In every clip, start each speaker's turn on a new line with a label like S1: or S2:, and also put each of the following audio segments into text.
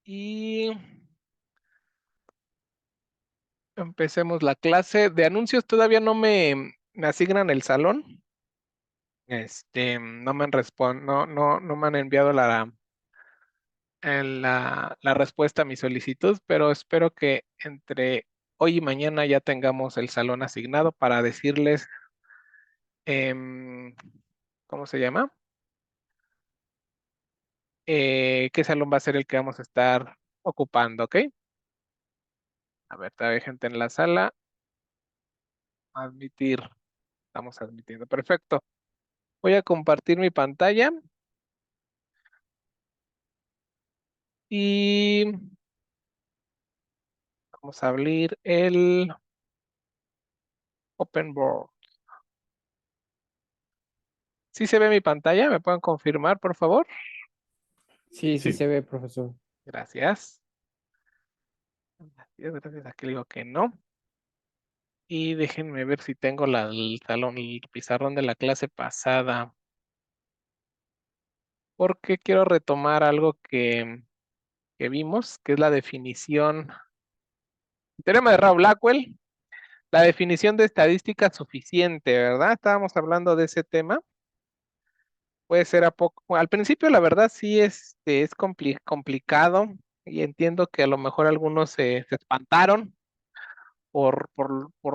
S1: Y empecemos la clase. De anuncios todavía no me asignan el salón. No me han no me han enviado la respuesta a mi solicitud, pero espero que entre hoy y mañana ya tengamos el salón asignado para decirles, ¿cómo se llama? ¿Qué salón va a ser el que vamos a estar ocupando, ok? A ver, todavía hay gente en la sala. Admitir. Estamos admitiendo. Perfecto. Voy a compartir mi pantalla y vamos a abrir el Open Board. ¿Sí se ve mi pantalla? ¿Me pueden confirmar, por favor?
S2: Sí, sí
S3: Sí.
S2: se ve, profesor.
S1: Gracias. Gracias. Aquí le digo que no. Y déjenme ver si tengo el salón, el pizarrón de la clase pasada. Porque quiero retomar algo que vimos, que es la definición. El teorema de Rao Blackwell, la definición de estadística suficiente, ¿verdad? Estábamos hablando de ese tema. Puede ser a poco. Al principio, la verdad, sí es complicado y entiendo que a lo mejor algunos se espantaron por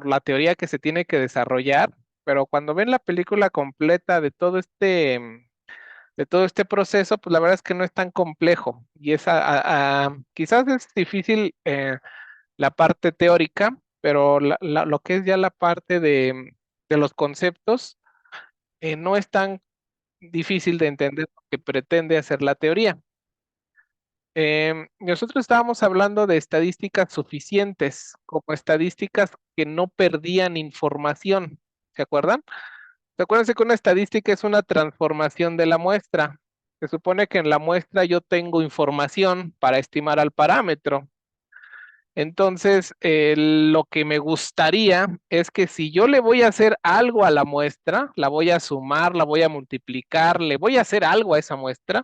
S1: la teoría que se tiene que desarrollar, pero cuando ven la película completa de todo este proceso, pues la verdad es que no es tan complejo y quizás es difícil la parte teórica, pero lo que es ya la parte de los conceptos no es tan difícil de entender lo que pretende hacer la teoría. Nosotros estábamos hablando de estadísticas suficientes, como estadísticas que no perdían información. ¿Se acuerdan? Acuérdense que una estadística es una transformación de la muestra. Se supone que en la muestra yo tengo información para estimar al parámetro. Entonces, lo que me gustaría es que si yo le voy a hacer algo a la muestra, la voy a sumar, la voy a multiplicar, le voy a hacer algo a esa muestra,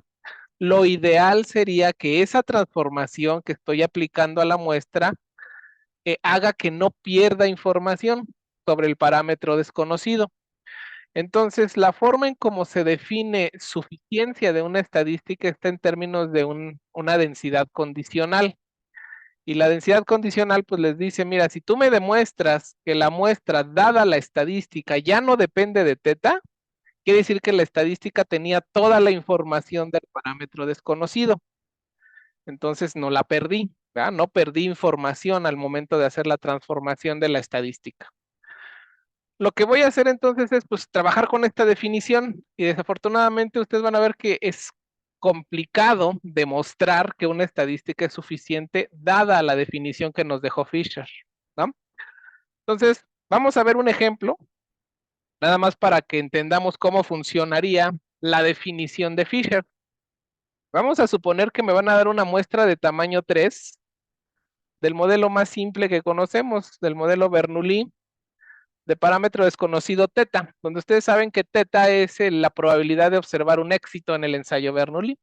S1: lo ideal sería que esa transformación que estoy aplicando a la muestra haga que no pierda información sobre el parámetro desconocido. Entonces, la forma en cómo se define suficiencia de una estadística está en términos de una densidad condicional. Y la densidad condicional, pues les dice, mira, si tú me demuestras que la muestra dada la estadística ya no depende de teta, quiere decir que la estadística tenía toda la información del parámetro desconocido. Entonces no la perdí, ¿verdad? No perdí información al momento de hacer la transformación de la estadística. Lo que voy a hacer entonces es pues trabajar con esta definición y desafortunadamente ustedes van a ver que es complicado demostrar que una estadística es suficiente dada la definición que nos dejó Fisher, ¿no? Entonces, vamos a ver un ejemplo, nada más para que entendamos cómo funcionaría la definición de Fisher. Vamos a suponer que me van a dar una muestra de tamaño 3 del modelo más simple que conocemos, del modelo Bernoulli, de parámetro desconocido teta, donde ustedes saben que teta es la probabilidad de observar un éxito en el ensayo Bernoulli.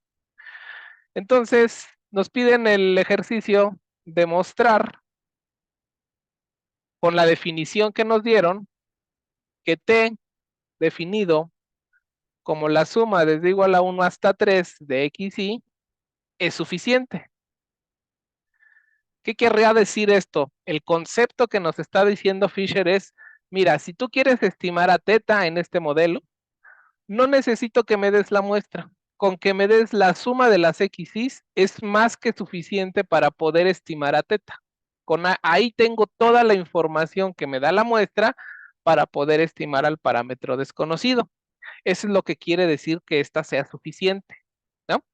S1: Entonces, nos piden el ejercicio de mostrar con la definición que nos dieron que t definido como la suma desde igual a 1 hasta 3 de x y es suficiente. ¿Qué querría decir esto? El concepto que nos está diciendo Fisher es, mira, si tú quieres estimar a teta en este modelo, no necesito que me des la muestra. Con que me des la suma de las x's es más que suficiente para poder estimar a teta. Ahí tengo toda la información que me da la muestra para poder estimar al parámetro desconocido. Eso es lo que quiere decir que esta sea suficiente, ¿no?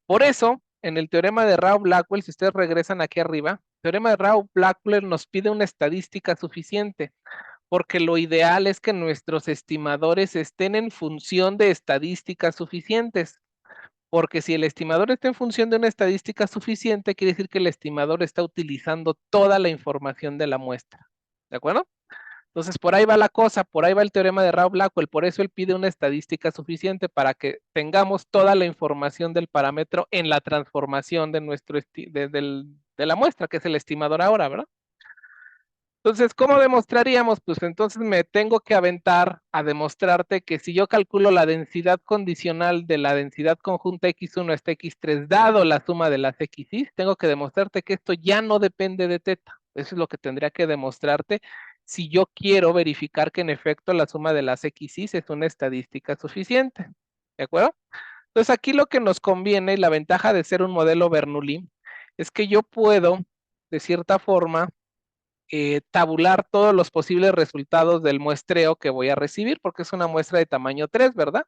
S1: Por eso, en el teorema de Rao-Blackwell, si ustedes regresan aquí arriba, el teorema de Rao-Blackwell nos pide una estadística suficiente, porque lo ideal es que nuestros estimadores estén en función de estadísticas suficientes, porque si el estimador está en función de una estadística suficiente, quiere decir que el estimador está utilizando toda la información de la muestra, ¿de acuerdo? Entonces, por ahí va la cosa, por ahí va el teorema de Rao-Blackwell, por eso él pide una estadística suficiente para que tengamos toda la información del parámetro en la transformación de de la muestra, que es el estimador ahora, ¿verdad? Entonces, ¿cómo demostraríamos? Pues entonces me tengo que aventar a demostrarte que si yo calculo la densidad condicional de la densidad conjunta X1 hasta X3, dado la suma de las XY, tengo que demostrarte que esto ya no depende de teta. Eso es lo que tendría que demostrarte si yo quiero verificar que en efecto la suma de las XY es una estadística suficiente. ¿De acuerdo? Entonces aquí lo que nos conviene y la ventaja de ser un modelo Bernoulli es que yo puedo, de cierta forma, tabular todos los posibles resultados del muestreo que voy a recibir, porque es una muestra de tamaño 3, ¿verdad?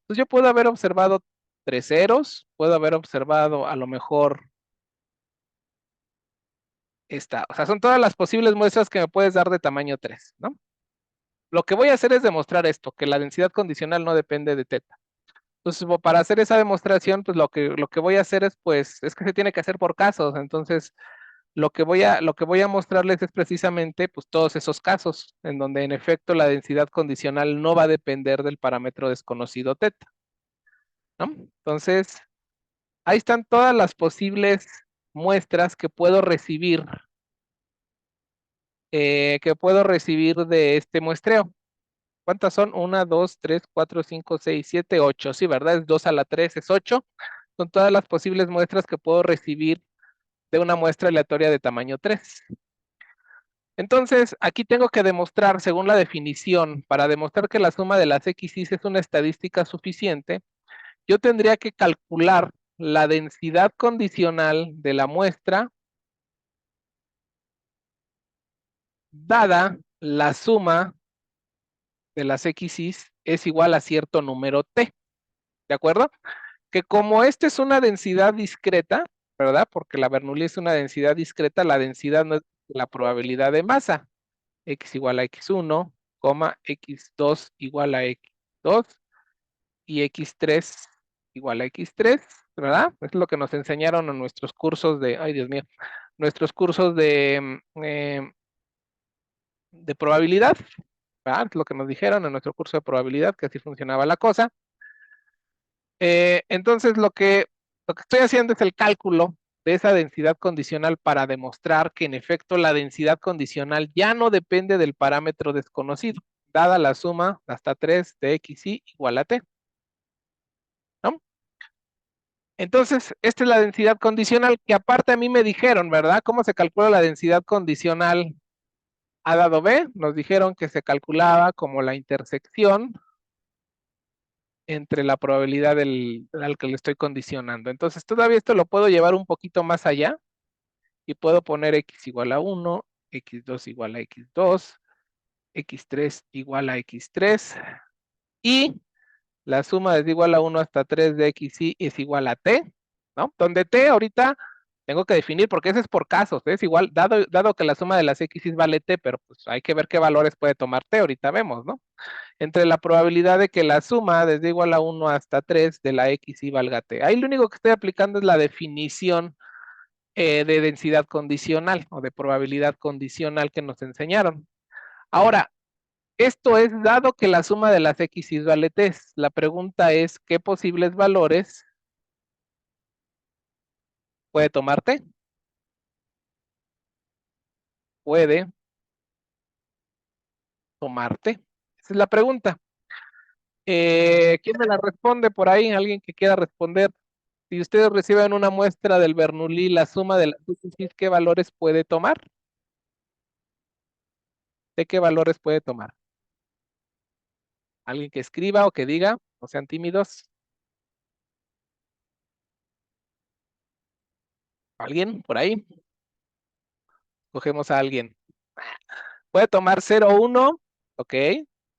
S1: Entonces yo puedo haber observado 3 ceros, puedo haber observado a lo mejor esta, o sea, son todas las posibles muestras que me puedes dar de tamaño 3, ¿no? Lo que voy a hacer es demostrar esto, que la densidad condicional no depende de teta. Entonces, para hacer esa demostración, pues lo que voy a hacer es, pues, es que se tiene que hacer por casos. Entonces, lo que voy a mostrarles es precisamente pues, todos esos casos en donde en efecto la densidad condicional no va a depender del parámetro desconocido teta, ¿no? Entonces, ahí están todas las posibles muestras que puedo recibir de este muestreo. ¿Cuántas son? 1, 2, 3, 4, 5, 6, 7, 8. Sí, ¿verdad? Es 2 a la 3, es 8. Son todas las posibles muestras que puedo recibir de una muestra aleatoria de tamaño 3. Entonces, aquí tengo que demostrar, según la definición, para demostrar que la suma de las XY es una estadística suficiente, yo tendría que calcular la densidad condicional de la muestra dada la suma de las XY es igual a cierto número T, ¿de acuerdo? Que como esta es una densidad discreta, ¿verdad? Porque la Bernoulli es una densidad discreta, la densidad no es la probabilidad de masa. X igual a X1, X2 igual a X2 y X3 igual a X3, ¿verdad? Es lo que nos enseñaron en nuestros cursos ay Dios mío, nuestros cursos de probabilidad, ¿verdad? Es lo que nos dijeron en nuestro curso de probabilidad, que así funcionaba la cosa. Entonces lo que estoy haciendo es el cálculo de esa densidad condicional para demostrar que en efecto la densidad condicional ya no depende del parámetro desconocido, dada la suma hasta 3 de XY igual a T, ¿no? Entonces, esta es la densidad condicional que aparte a mí me dijeron, ¿verdad? ¿Cómo se calcula la densidad condicional A dado B? Nos dijeron que se calculaba como la intersección entre la probabilidad al que le estoy condicionando. Entonces, todavía esto lo puedo llevar un poquito más allá y puedo poner X igual a 1, X2 igual a X2, X3 igual a X3 y la suma desde igual a 1 hasta 3 de XY es igual a T, ¿no? Donde T ahorita tengo que definir porque ese es por casos, es igual, dado que la suma de las XY vale T, pero pues hay que ver qué valores puede tomar T, ahorita vemos, ¿no? Entre la probabilidad de que la suma desde igual a 1 hasta 3 de la XY valga T. Ahí lo único que estoy aplicando es la definición de densidad condicional o de probabilidad condicional que nos enseñaron. Ahora, esto es dado que la suma de las X vale T. La pregunta es, ¿qué posibles valores puede tomar T? Puede tomar T. Esa es la pregunta. ¿Quién me la responde por ahí? ¿Alguien que quiera responder? Si ustedes reciben una muestra del Bernoulli, la suma de las X, ¿qué valores puede tomar? ¿De qué valores puede tomar? ¿Alguien que escriba o que diga? No sean tímidos. ¿Alguien por ahí? Cogemos a alguien. Puede tomar 0,1, ¿ok?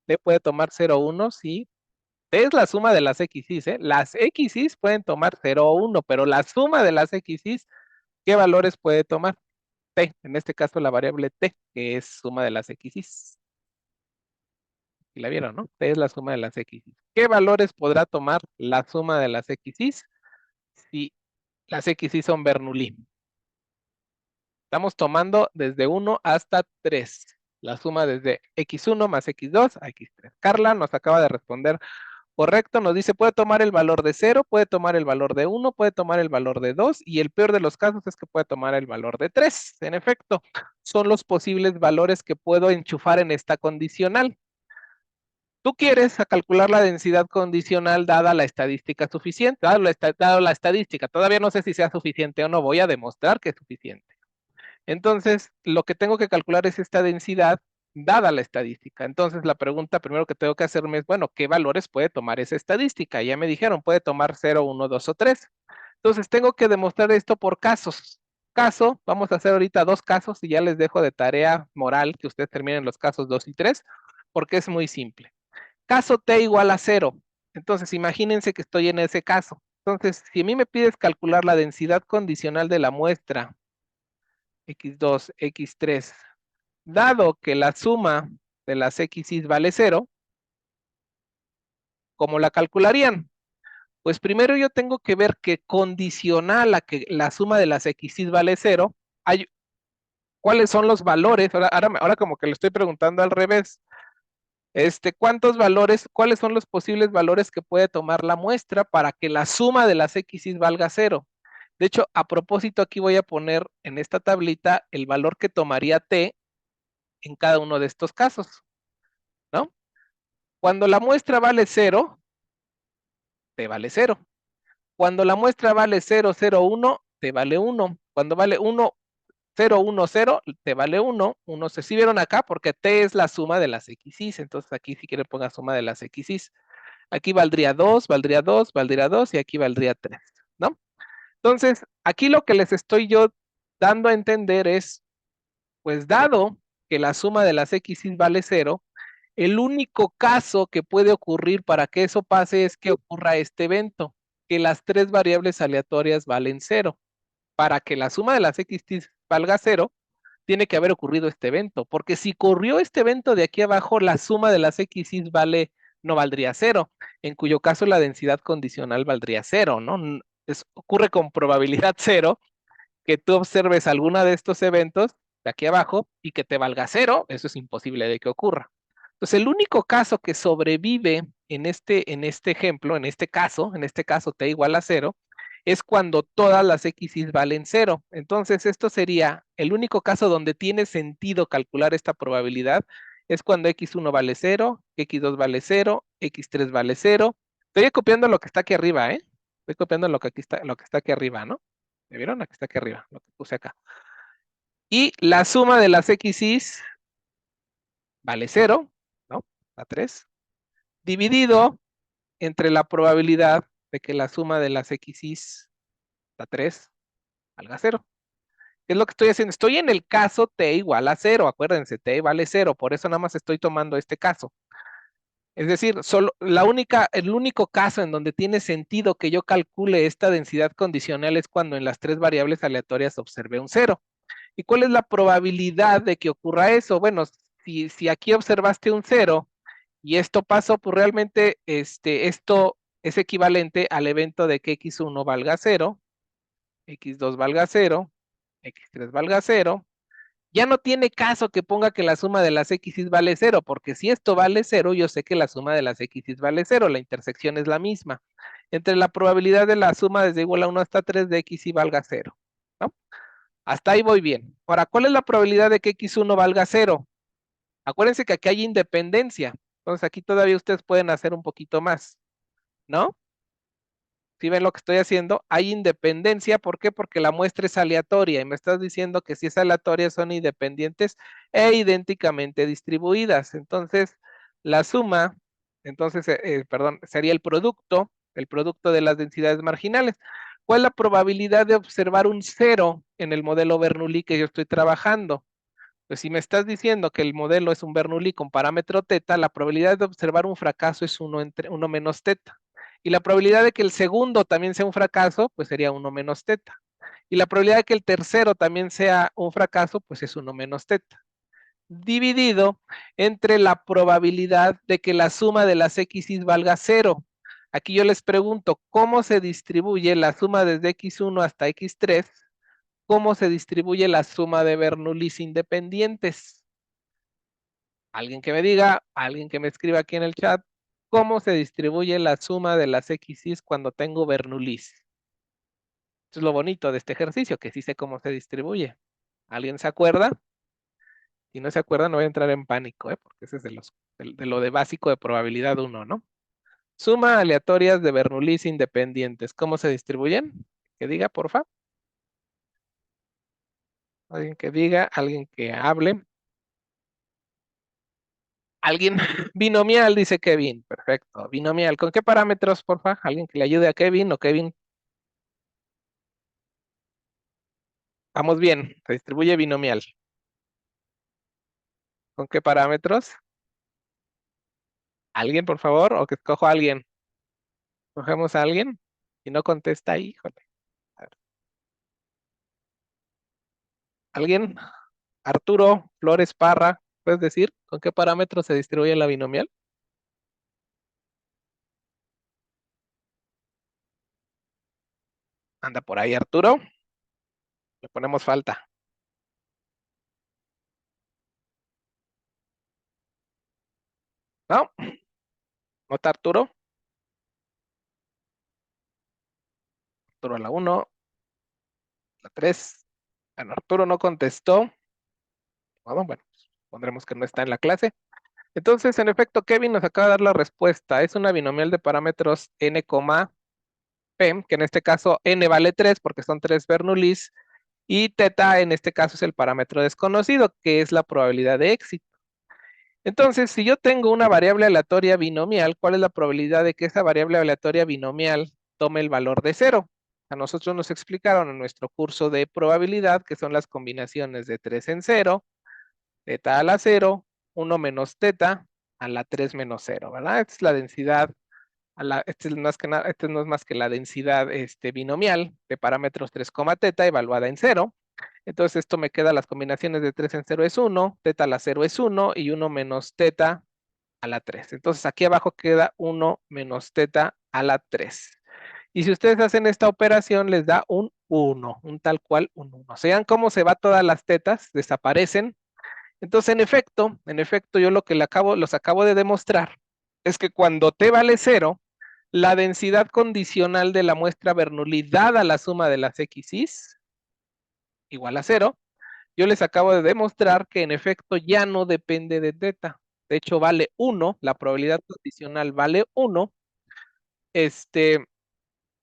S1: D puede tomar 0,1, sí. D es la suma de las XY, ¿eh? Las XY pueden tomar 0,1, pero la suma de las XY, ¿qué valores puede tomar? T, en este caso la variable T, que es suma de las XY. Y la vieron, ¿no? T es la suma de las XY. ¿Qué valores podrá tomar la suma de las XY si las XY son Bernoulli? Estamos tomando desde 1 hasta 3. La suma desde x1 más x2 a x3. Carla nos acaba de responder correcto, nos dice, puede tomar el valor de 0, puede tomar el valor de 1, puede tomar el valor de 2, y el peor de los casos es que puede tomar el valor de 3. En efecto, son los posibles valores que puedo enchufar en esta condicional. Tú quieres calcular la densidad condicional dada la estadística suficiente, dada la estadística. Todavía no sé si sea suficiente o no, voy a demostrar que es suficiente. Entonces, lo que tengo que calcular es esta densidad dada la estadística. Entonces, la pregunta primero que tengo que hacerme es, bueno, ¿qué valores puede tomar esa estadística? Ya me dijeron, puede tomar 0, 1, 2 o 3. Entonces, tengo que demostrar esto por casos. Vamos a hacer ahorita 2 casos y ya les dejo de tarea moral que ustedes terminen los casos 2 y 3, porque es muy simple. Caso t igual a 0. Entonces, imagínense que estoy en ese caso. Entonces, si a mí me pides calcular la densidad condicional de la muestra x2, x3, dado que la suma de las x's vale 0, ¿cómo la calcularían? Pues primero yo tengo que ver que condicional a que la suma de las x's vale 0, ¿cuáles son los valores? Ahora como que le estoy preguntando al revés. ¿Cuántos valores, cuáles son los posibles valores que puede tomar la muestra para que la suma de las x's valga 0? De hecho, a propósito, aquí voy a poner en esta tablita el valor que tomaría t en cada uno de estos casos, ¿no? Cuando la muestra vale 0, te vale 0. Cuando la muestra vale 0, 0, 1, te vale 1. Cuando vale 1, 0, 1, 0, te vale 1. ¿Sí vieron acá? Porque t es la suma de las x's. Entonces aquí si quieren ponga suma de las x's. Aquí valdría 2, valdría 2, valdría 2 y aquí valdría 3, ¿no? Entonces, aquí lo que les estoy yo dando a entender es, pues dado que la suma de las x's vale 0, el único caso que puede ocurrir para que eso pase es que ocurra este evento, que las 3 variables aleatorias valen 0. Para que la suma de las x's valga 0, tiene que haber ocurrido este evento, porque si ocurrió este evento de aquí abajo, la suma de las x's no valdría 0, en cuyo caso la densidad condicional valdría 0, ¿no? Ocurre con probabilidad 0 que tú observes alguna de estos eventos de aquí abajo y que te valga 0, eso es imposible de que ocurra. Entonces, el único caso que sobrevive en este ejemplo, en este caso t igual a 0, es cuando todas las x's valen 0. Entonces, esto sería el único caso donde tiene sentido calcular esta probabilidad, es cuando x1 vale 0, x2 vale 0, x3 vale 0. Estoy copiando lo que está aquí arriba, ¿eh? Estoy copiando lo que está aquí arriba, ¿no? ¿Me vieron? Aquí está aquí arriba, lo que puse acá. Y la suma de las x's vale 0, ¿no? A 3, dividido entre la probabilidad de que la suma de las x's a 3 valga 0. ¿Qué es lo que estoy haciendo? Estoy en el caso t igual a 0, acuérdense, t vale 0, por eso nada más estoy tomando este caso. Es decir, el único caso en donde tiene sentido que yo calcule esta densidad condicional es cuando en las 3 variables aleatorias observé un 0. ¿Y cuál es la probabilidad de que ocurra eso? Bueno, si aquí observaste un 0 y esto pasó, pues realmente esto es equivalente al evento de que x1 valga 0, x2 valga 0, x3 valga 0. Ya no tiene caso que ponga que la suma de las x's vale 0, porque si esto vale 0, yo sé que la suma de las x's vale 0, la intersección es la misma. Entre la probabilidad de la suma desde igual a 1 hasta 3 de x y valga 0, ¿no? Hasta ahí voy bien. Ahora, ¿cuál es la probabilidad de que x1 valga 0? Acuérdense que aquí hay independencia. Entonces aquí todavía ustedes pueden hacer un poquito más, ¿no? Si ven lo que estoy haciendo, hay independencia. ¿Por qué? Porque la muestra es aleatoria y me estás diciendo que si es aleatoria son independientes e idénticamente distribuidas. Entonces, la suma, perdón, sería el producto de las densidades marginales. ¿Cuál es la probabilidad de observar un 0 en el modelo Bernoulli que yo estoy trabajando? Pues si me estás diciendo que el modelo es un Bernoulli con parámetro teta, la probabilidad de observar un fracaso es 1 menos teta. Y la probabilidad de que el segundo también sea un fracaso, pues sería 1 menos teta. Y la probabilidad de que el tercero también sea un fracaso, pues es 1 menos teta. Dividido entre la probabilidad de que la suma de las x's valga 0. Aquí yo les pregunto, ¿cómo se distribuye la suma desde x1 hasta x3? ¿Cómo se distribuye la suma de Bernoullis independientes? Alguien que me diga, alguien que me escriba aquí en el chat, ¿cómo se distribuye la suma de las XYs cuando tengo Bernoulli? Eso es lo bonito de este ejercicio, que sí sé cómo se distribuye. ¿Alguien se acuerda? Si no se acuerda, no voy a entrar en pánico, porque ese es de lo de básico de probabilidad 1, ¿no? Suma aleatorias de Bernoulli independientes. ¿Cómo se distribuyen? Que diga, porfa. Alguien que diga, alguien que hable. Alguien, binomial, dice Kevin. Perfecto, binomial. ¿Con qué parámetros, porfa? Alguien que le ayude a Kevin o Kevin. Vamos bien, se distribuye binomial. ¿Con qué parámetros? ¿Alguien, por favor? O que escojo a alguien. Cogemos a alguien y no contesta, híjole. A ver. ¿Alguien? Arturo Flores Parra, ¿puedes decir con qué parámetros se distribuye la binomial? Anda por ahí, Arturo. Le ponemos falta. ¿No? ¿No está Arturo? Arturo a la 1, la 3. Bueno, Arturo no contestó. Bueno, pondremos que no está en la clase. Entonces, en efecto, Kevin nos acaba de dar la respuesta. Es una binomial de parámetros n, p, que en este caso n vale 3 porque son 3 Bernoullis, y teta en este caso es el parámetro desconocido, que es la probabilidad de éxito. Entonces, si yo tengo una variable aleatoria binomial, ¿cuál es la probabilidad de que esa variable aleatoria binomial tome el valor de 0? A nosotros nos explicaron en nuestro curso de probabilidad que son las combinaciones de 3 en 0, teta a la 0, 1 menos teta a la 3 menos 0, ¿verdad? Esta es la densidad, este, es más que nada, este no es más que la densidad binomial de parámetros 3, teta evaluada en 0. Entonces esto me queda, las combinaciones de 3 en 0 es 1, teta a la 0 es 1 y 1 menos teta a la 3. Entonces aquí abajo queda 1 menos teta a la 3. Y si ustedes hacen esta operación, les da un 1, un tal cual un 1. Vean cómo se va todas las tetas, desaparecen. Entonces, en efecto, yo lo que los acabo de demostrar es que cuando t vale 0, la densidad condicional de la muestra Bernoulli dada la suma de las x's igual a 0, yo les acabo de demostrar que en efecto ya no depende de teta. De hecho, vale 1, la probabilidad condicional vale 1,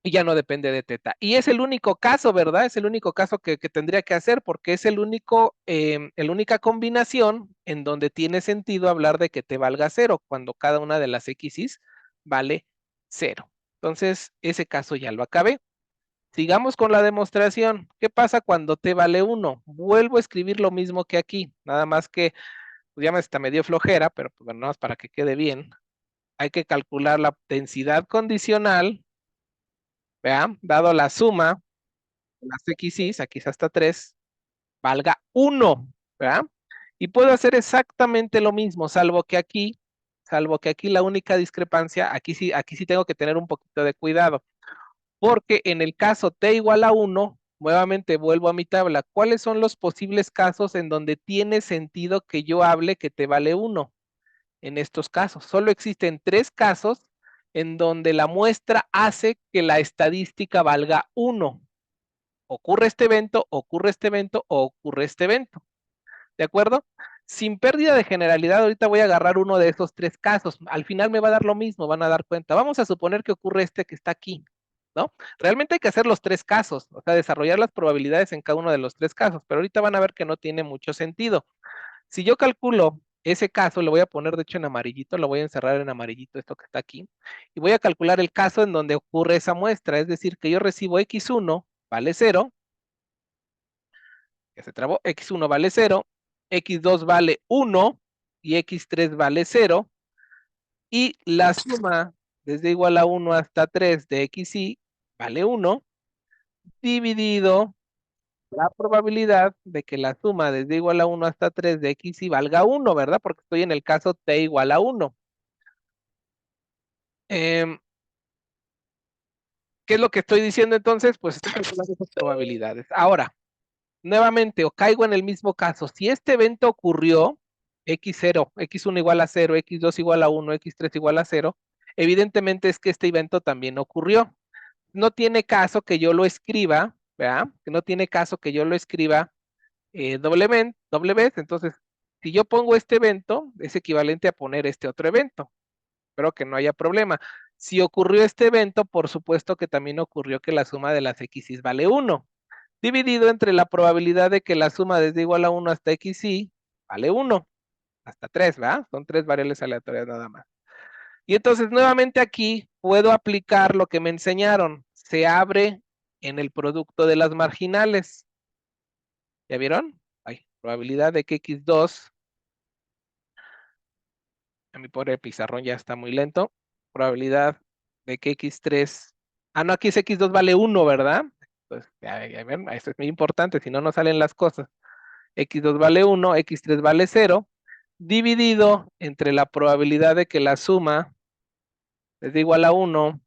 S1: y ya no depende de teta. Y es el único caso, ¿verdad? Es el único caso que tendría que hacer porque es el única combinación en donde tiene sentido hablar de que te valga 0 cuando cada una de las x's vale 0. Entonces, ese caso ya lo acabé. Sigamos con la demostración. ¿Qué pasa cuando t vale 1? Vuelvo a escribir lo mismo que aquí, nada más que pues ya me dio flojera, pero pues bueno, nada más para que quede bien. Hay que calcular la densidad condicional, vean, dado la suma de las x's, aquí es hasta 3, valga 1, ¿verdad? Y puedo hacer exactamente lo mismo, salvo que aquí la única discrepancia, aquí sí tengo que tener un poquito de cuidado. Porque en el caso t igual a 1, nuevamente vuelvo a mi tabla. ¿Cuáles son los posibles casos en donde tiene sentido que yo hable que t vale 1? En estos casos, solo existen 3 casos en donde la muestra hace que la estadística valga 1. Ocurre este evento, ocurre este evento o ocurre este evento. ¿De acuerdo? Sin pérdida de generalidad, ahorita voy a agarrar uno de esos 3 casos. Al final me va a dar lo mismo, van a dar cuenta. Vamos a suponer que ocurre este que está aquí, ¿no? Realmente hay que hacer los 3 casos, o sea, desarrollar las probabilidades en cada uno de los 3 casos, pero ahorita van a ver que no tiene mucho sentido. Si yo calculo ese caso, lo voy a poner de hecho en amarillito, lo voy a encerrar en amarillito, esto que está aquí, y voy a calcular el caso en donde ocurre esa muestra, es decir, que yo recibo x1 vale 0, que se trabó, x1 vale 0, x2 vale 1 y x3 vale 0, y la suma desde igual a 1 hasta 3 de xy vale 1, dividido la probabilidad de que la suma desde igual a 1 hasta 3 de xy valga 1, ¿verdad? Porque estoy en el caso t igual a 1. ¿Qué es lo que estoy diciendo entonces? Pues estoy calculando esas probabilidades. Ahora, nuevamente, o caigo en el mismo caso. Si este evento ocurrió, x0, x1 igual a 0, x2 igual a 1, x3 igual a 0, evidentemente es que este evento también ocurrió. No tiene caso que yo lo escriba, ¿verdad? Que no tiene caso que yo lo escriba doble vez. Entonces, si yo pongo este evento, es equivalente a poner este otro evento. Espero que no haya problema. Si ocurrió este evento, por supuesto que también ocurrió que la suma de las x's vale 1, dividido entre la probabilidad de que la suma desde igual a 1 hasta xy vale 1, hasta 3, ¿verdad? Son 3 variables aleatorias nada más. Y entonces nuevamente aquí puedo aplicar lo que me enseñaron. Se abre en el producto de las marginales. ¿Ya vieron? Ay, probabilidad de que x2, a mi pobre pizarrón ya está muy lento. Probabilidad de que x3, no, aquí es x2 vale 1, ¿verdad? Pues ya ven, esto es muy importante, si no, no salen las cosas. X2 vale 1, x3 vale 0, dividido entre la probabilidad de que la suma es igual a 1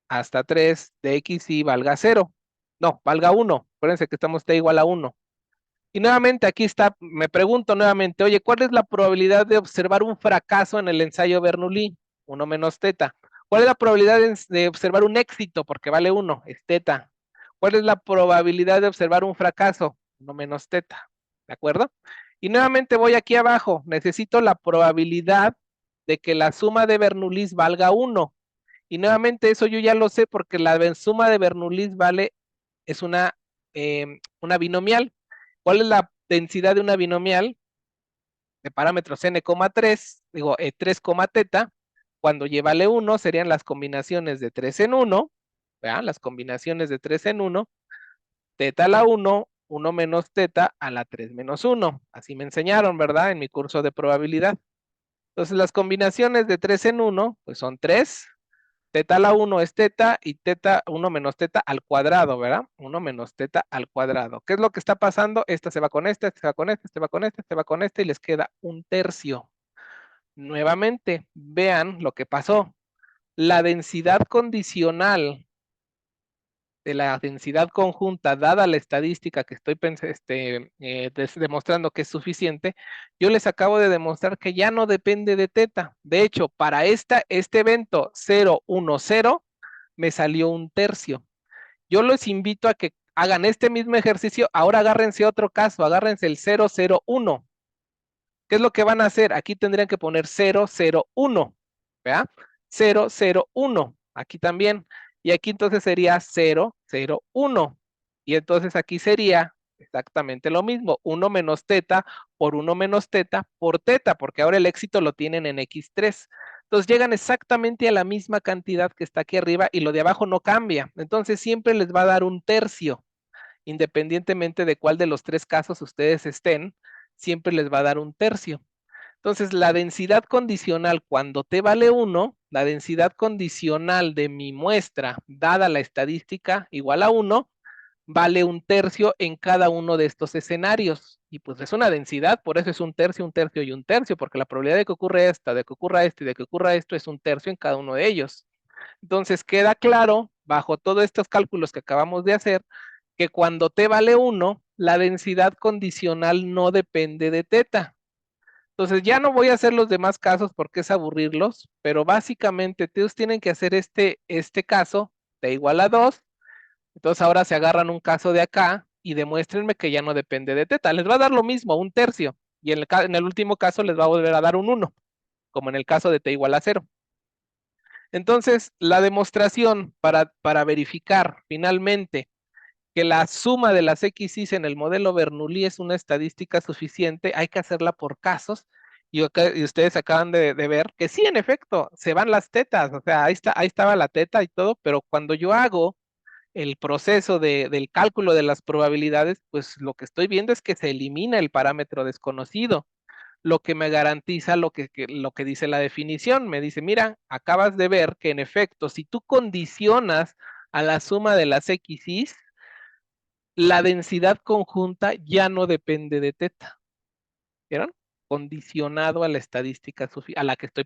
S1: hasta 3 de xy valga 0. No, valga 1. Acuérdense que estamos t igual a 1. Y nuevamente aquí está, me pregunto nuevamente, oye, ¿cuál es la probabilidad de observar un fracaso en el ensayo Bernoulli? 1 menos teta. ¿Cuál es la probabilidad de observar un éxito? Porque vale 1, es teta. ¿Cuál es la probabilidad de observar un fracaso? 1 menos teta. ¿De acuerdo? Y nuevamente voy aquí abajo. Necesito la probabilidad de que la suma de Bernoulli valga 1. Y nuevamente eso yo ya lo sé porque la suma de Bernoulli es una binomial. ¿Cuál es la densidad de una binomial? De parámetros n,3, digo 3, teta, cuando y vale 1 serían las combinaciones de 3 en 1, ¿verdad? Las combinaciones de 3 en 1, teta a la 1, 1 menos teta a la 3 menos 1. Así me enseñaron, ¿verdad? En mi curso de probabilidad. Entonces las combinaciones de 3 en 1, pues son 3, teta a la 1 es teta y teta 1 menos teta al cuadrado, ¿verdad? 1 menos teta al cuadrado. ¿Qué es lo que está pasando? Esta se va con esta, esta se va con esta, esta va con esta, esta va con esta y les queda un tercio. Nuevamente, vean lo que pasó. La densidad condicional de la densidad conjunta, dada la estadística que estoy demostrando que es suficiente, yo les acabo de demostrar que ya no depende de teta. De hecho, para este evento 0, 1, 0, me salió un tercio. Yo los invito a que hagan este mismo ejercicio. Ahora agárrense otro caso, agárrense el 0, 0, 1. ¿Qué es lo que van a hacer? Aquí tendrían que poner 0, 0, 1. ¿Verdad? 0, 0, 1. Aquí también. Y aquí entonces sería 0, 0, 1. Y entonces aquí sería exactamente lo mismo. 1 menos teta por 1 menos teta por teta, porque ahora el éxito lo tienen en x3. Entonces llegan exactamente a la misma cantidad que está aquí arriba y lo de abajo no cambia. Entonces siempre les va a dar un tercio, independientemente de cuál de los tres casos ustedes estén, siempre les va a dar un tercio. Entonces, la densidad condicional cuando t vale 1, la densidad condicional de mi muestra, dada la estadística igual a 1, vale un tercio en cada uno de estos escenarios. Y pues es una densidad, por eso es un tercio y un tercio, porque la probabilidad de que ocurra esta, de que ocurra esto y de que ocurra esto es un tercio en cada uno de ellos. Entonces queda claro, bajo todos estos cálculos que acabamos de hacer, que cuando t vale 1, la densidad condicional no depende de teta. Entonces ya no voy a hacer los demás casos porque es aburrirlos, pero básicamente ustedes tienen que hacer este caso, t igual a 2. Entonces ahora se agarran un caso de acá y demuéstrenme que ya no depende de teta. Les va a dar lo mismo, un tercio. Y en el último caso les va a volver a dar un 1, como en el caso de t igual a 0. Entonces, la demostración para verificar finalmente que la suma de las XY en el modelo Bernoulli es una estadística suficiente, hay que hacerla por casos. Y ustedes acaban de ver que sí, en efecto, se van las tetas, o sea, ahí estaba la teta y todo, pero cuando yo hago el proceso del cálculo de las probabilidades, pues lo que estoy viendo es que se elimina el parámetro desconocido, lo que me garantiza lo que dice la definición. Me dice, mira, acabas de ver que en efecto, si tú condicionas a la suma de las XY, la densidad conjunta ya no depende de teta. ¿Vieron? Condicionado a la estadística a la que estoy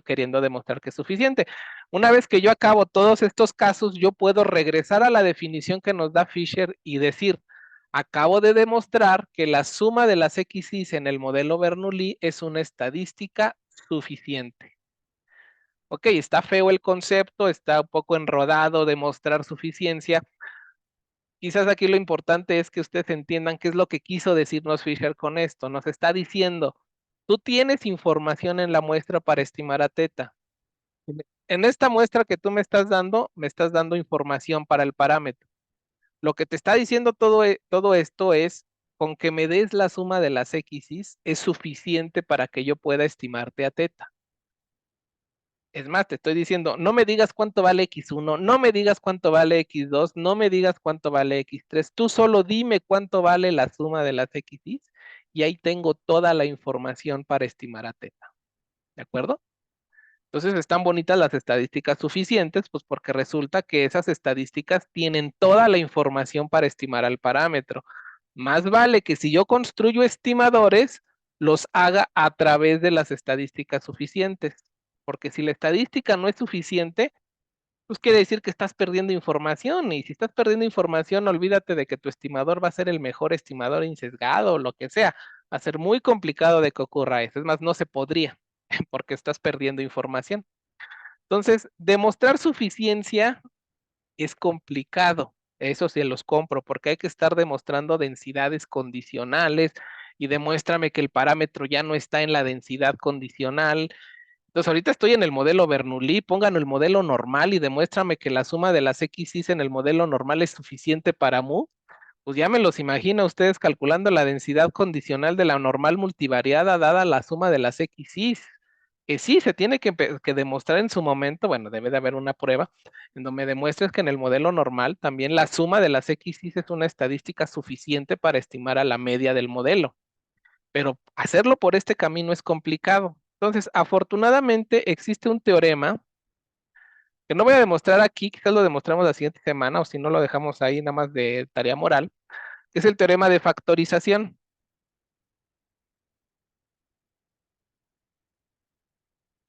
S1: queriendo demostrar que es suficiente. Una vez que yo acabo todos estos casos, yo puedo regresar a la definición que nos da Fisher y decir, Acabo de demostrar que la suma de las XYs en el modelo Bernoulli es una estadística suficiente. Ok, está feo el concepto, está un poco enrodado demostrar suficiencia. Quizás aquí lo importante es que ustedes entiendan qué es lo que quiso decirnos Fisher con esto. Nos está diciendo, tú tienes información en la muestra para estimar a teta. En esta muestra que tú me estás dando información para el parámetro. Lo que te está diciendo todo esto es, con que me des la suma de las XYs, es suficiente para que yo pueda estimarte a teta. Es más, te estoy diciendo, no me digas cuánto vale X1, no me digas cuánto vale X2, no me digas cuánto vale X3, tú solo dime cuánto vale la suma de las XYs y ahí tengo toda la información para estimar a teta. ¿De acuerdo? Entonces están bonitas las estadísticas suficientes, pues porque resulta que esas estadísticas tienen toda la información para estimar al parámetro. Más vale que si yo construyo estimadores, los haga a través de las estadísticas suficientes. Porque si la estadística no es suficiente, pues quiere decir que estás perdiendo información. Y si estás perdiendo información, olvídate de que tu estimador va a ser el mejor estimador insesgado o lo que sea. Va a ser muy complicado de que ocurra eso. Es más, no se podría porque estás perdiendo información. Entonces, demostrar suficiencia es complicado. Eso sí los compro, porque hay que estar demostrando densidades condicionales y demuéstrame que el parámetro ya no está en la densidad condicional. Entonces, ahorita estoy en el modelo Bernoulli, pongan el modelo normal y demuéstrame que la suma de las XYs en el modelo normal es suficiente para mu. Pues ya me los imagino ustedes calculando la densidad condicional de la normal multivariada dada la suma de las XYs. Que sí, se tiene que demostrar en su momento, bueno, debe de haber una prueba en donde me demuestres que en el modelo normal también la suma de las XYs es una estadística suficiente para estimar a la media del modelo. Pero hacerlo por este camino es complicado. Entonces, afortunadamente existe un teorema que no voy a demostrar aquí, quizás lo demostramos la siguiente semana o si no lo dejamos ahí nada más de tarea moral, que es el teorema de factorización.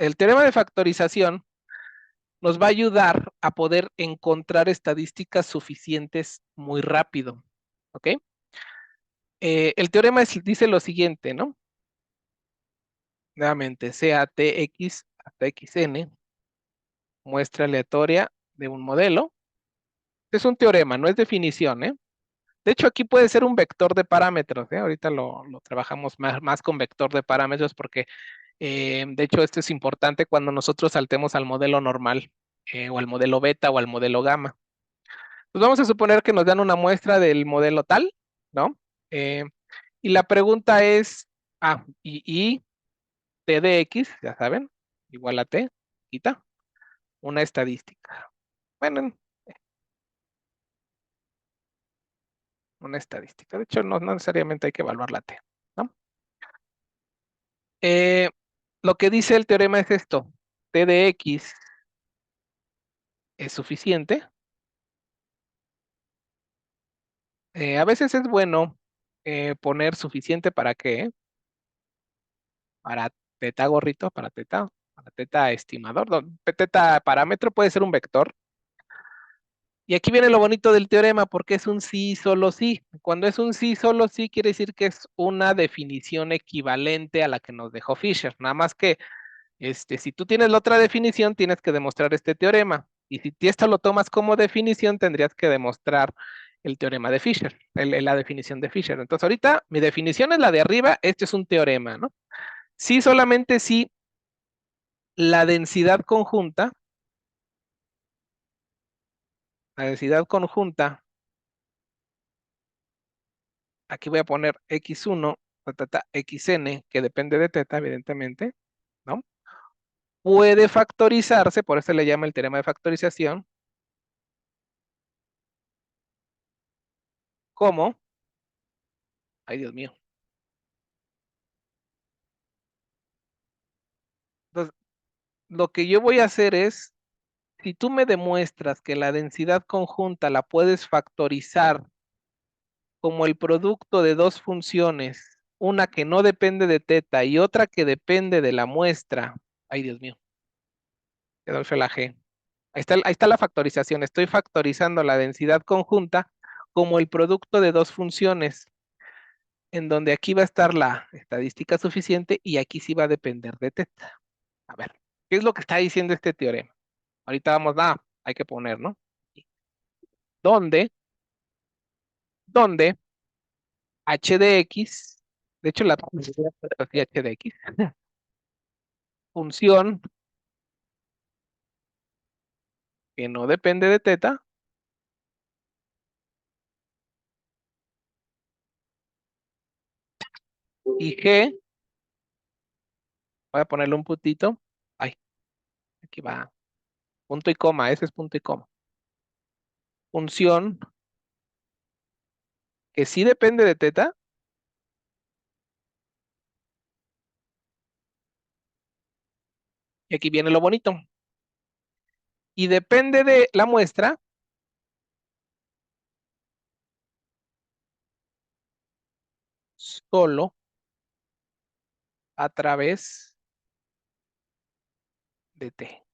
S1: El teorema de factorización nos va a ayudar a poder encontrar estadísticas suficientes muy rápido. ¿Ok? El teorema dice lo siguiente, ¿no? Nuevamente, sea Tx hasta xn, muestra aleatoria de un modelo. Es un teorema, no es definición, ¿eh? De hecho, aquí puede ser un vector de parámetros, ¿eh? Ahorita lo trabajamos más con vector de parámetros porque, de hecho, esto es importante cuando nosotros saltemos al modelo normal, o al modelo beta o al modelo gamma. Pues vamos a suponer que nos dan una muestra del modelo tal, ¿no? Eh, y la pregunta es, y t de x, ya saben, igual a t, quita, una estadística. Bueno, una estadística. De hecho, no necesariamente hay que evaluar la t, ¿no? Eh, lo que dice el teorema es esto, t de x es suficiente. A veces es bueno poner suficiente para qué, para teta gorrito, para teta estimador, teta parámetro puede ser un vector. Y aquí viene lo bonito del teorema, porque es un sí, solo sí. Cuando es un sí, solo sí, quiere decir que es una definición equivalente a la que nos dejó Fisher. Nada más que, si tú tienes la otra definición, tienes que demostrar este teorema. Y si esto lo tomas como definición, tendrías que demostrar el teorema de Fisher, la definición de Fisher. Entonces, ahorita mi definición es la de arriba, este es un teorema, ¿no? Sí, solamente si la densidad conjunta, aquí voy a poner x1, xn, que depende de teta, evidentemente, ¿no? Puede factorizarse, por eso le llama el teorema de factorización, como, ay Dios mío. Entonces, lo que yo voy a hacer es, si tú me demuestras que la densidad conjunta la puedes factorizar como el producto de dos funciones, una que no depende de teta y otra que depende de la muestra, ay Dios mío, quedó feo la G. Ahí está la factorización. Estoy factorizando la densidad conjunta como el producto de dos funciones, en donde aquí va a estar la estadística suficiente y aquí sí va a depender de teta. A ver, ¿qué es lo que está diciendo este teorema? Ahorita vamos, hay que poner, ¿no? ¿Dónde? ¿Dónde h de x, de hecho la así h de x, función que no depende de teta, y g, voy a ponerle un puntito, ay, aquí va, punto y coma, ese es punto y coma, función que sí depende de teta, y aquí viene lo bonito, y depende de la muestra solo a través de t.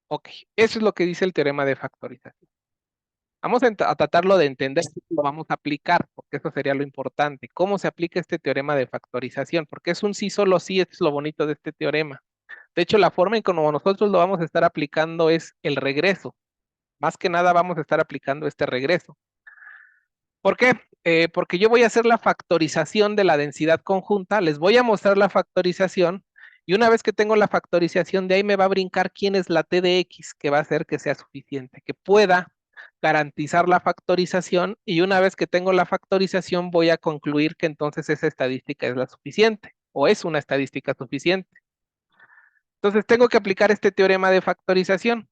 S1: Ok, eso es lo que dice el teorema de factorización. Vamos a tratarlo de entender si lo vamos a aplicar, porque eso sería lo importante. ¿Cómo se aplica este teorema de factorización? Porque es un sí, solo sí, eso es lo bonito de este teorema. De hecho, la forma en que nosotros lo vamos a estar aplicando es el regreso. Más que nada vamos a estar aplicando este regreso. ¿Por qué? Porque yo voy a hacer la factorización de la densidad conjunta, les voy a mostrar la factorización, y una vez que tengo la factorización, de ahí me va a brincar quién es la t de x, que va a hacer que sea suficiente, que pueda garantizar la factorización, y una vez que tengo la factorización, voy a concluir que entonces esa estadística es la suficiente, o es una estadística suficiente. Entonces tengo que aplicar este teorema de factorización.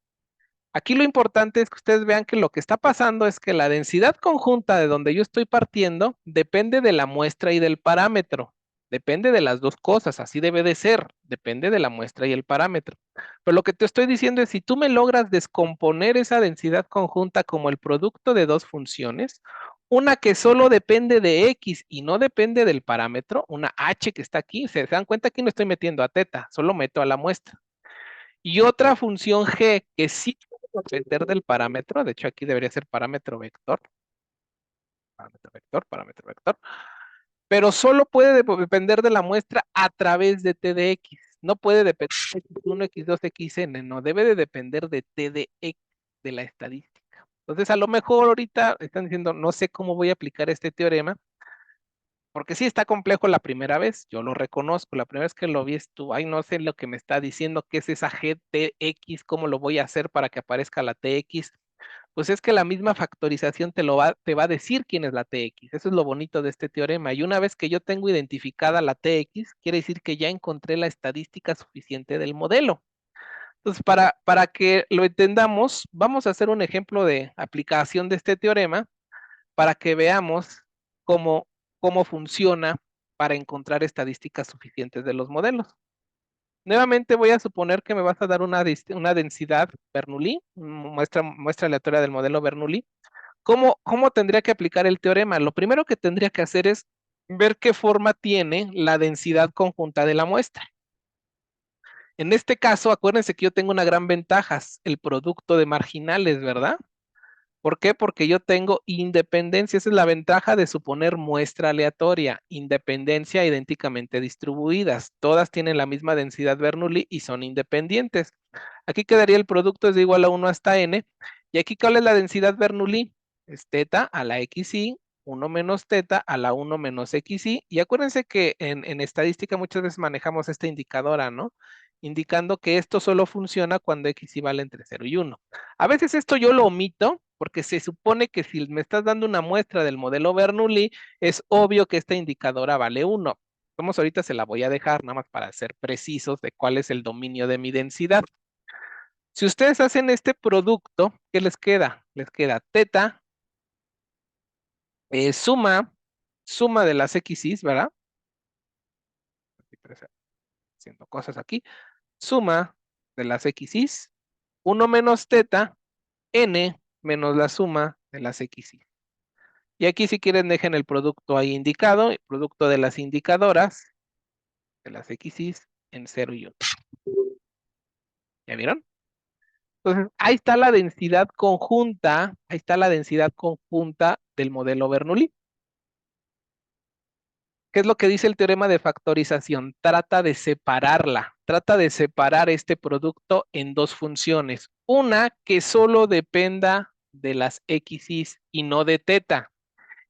S1: Aquí lo importante es que ustedes vean que lo que está pasando es que la densidad conjunta de donde yo estoy partiendo depende de la muestra y del parámetro. Depende de las dos cosas, así debe de ser. Depende de la muestra y el parámetro. Pero lo que te estoy diciendo es, si tú me logras descomponer esa densidad conjunta como el producto de dos funciones, una que solo depende de x y no depende del parámetro, una h que está aquí, se dan cuenta que no estoy metiendo a teta, solo meto a la muestra. Y otra función g que sí puede depender del parámetro, de hecho aquí debería ser parámetro vector, parámetro vector, pero solo puede depender de la muestra a través de t de x. No puede depender de x1, x2, xn, no, debe de depender de t de x, de la estadística. Entonces, a lo mejor ahorita están diciendo, no sé cómo voy a aplicar este teorema, porque sí está complejo la primera vez, yo lo reconozco, la primera vez que lo vi tú, ay, no sé lo que me está diciendo, qué es esa GTX, cómo lo voy a hacer para que aparezca la TX. Pues es que la misma factorización te va a decir quién es la TX, eso es lo bonito de este teorema, y una vez que yo tengo identificada la TX, quiere decir que ya encontré la estadística suficiente del modelo. Entonces, para que lo entendamos, vamos a hacer un ejemplo de aplicación de este teorema, para que veamos cómo, cómo funciona para encontrar estadísticas suficientes de los modelos. Nuevamente voy a suponer que me vas a dar una densidad Bernoulli, muestra aleatoria del modelo Bernoulli. ¿Cómo tendría que aplicar el teorema? Lo primero que tendría que hacer es ver qué forma tiene la densidad conjunta de la muestra. En este caso, acuérdense que yo tengo una gran ventaja, el producto de marginales, ¿verdad? ¿Por qué? Porque yo tengo independencia. Esa es la ventaja de suponer muestra aleatoria. Independencia idénticamente distribuidas. Todas tienen la misma densidad Bernoulli y son independientes. Aquí quedaría el producto es de igual a 1 hasta n. Y aquí, ¿cuál es la densidad Bernoulli? Es teta a la xi, 1 menos teta a la 1 menos xi. Y acuérdense que en estadística muchas veces manejamos esta indicadora, ¿no? Indicando que esto solo funciona cuando xi vale entre 0 y 1. A veces esto yo lo omito porque se supone que si me estás dando una muestra del modelo Bernoulli, es obvio que esta indicadora vale 1. Como ahorita se la voy a dejar nada más para ser precisos de cuál es el dominio de mi densidad. Si ustedes hacen este producto, ¿qué les queda? Les queda teta, suma de las x's, ¿verdad? Haciendo cosas aquí. Suma de las x's, 1 menos teta, n menos la suma de las x's. Y aquí si quieren dejen el producto ahí indicado, el producto de las indicadoras, de las x's en 0 y 1. ¿Ya vieron? Entonces, ahí está la densidad conjunta, del modelo Bernoulli. ¿Qué es lo que dice el teorema de factorización? Trata de separar este producto en dos funciones. Una que solo dependa de las x y no de teta.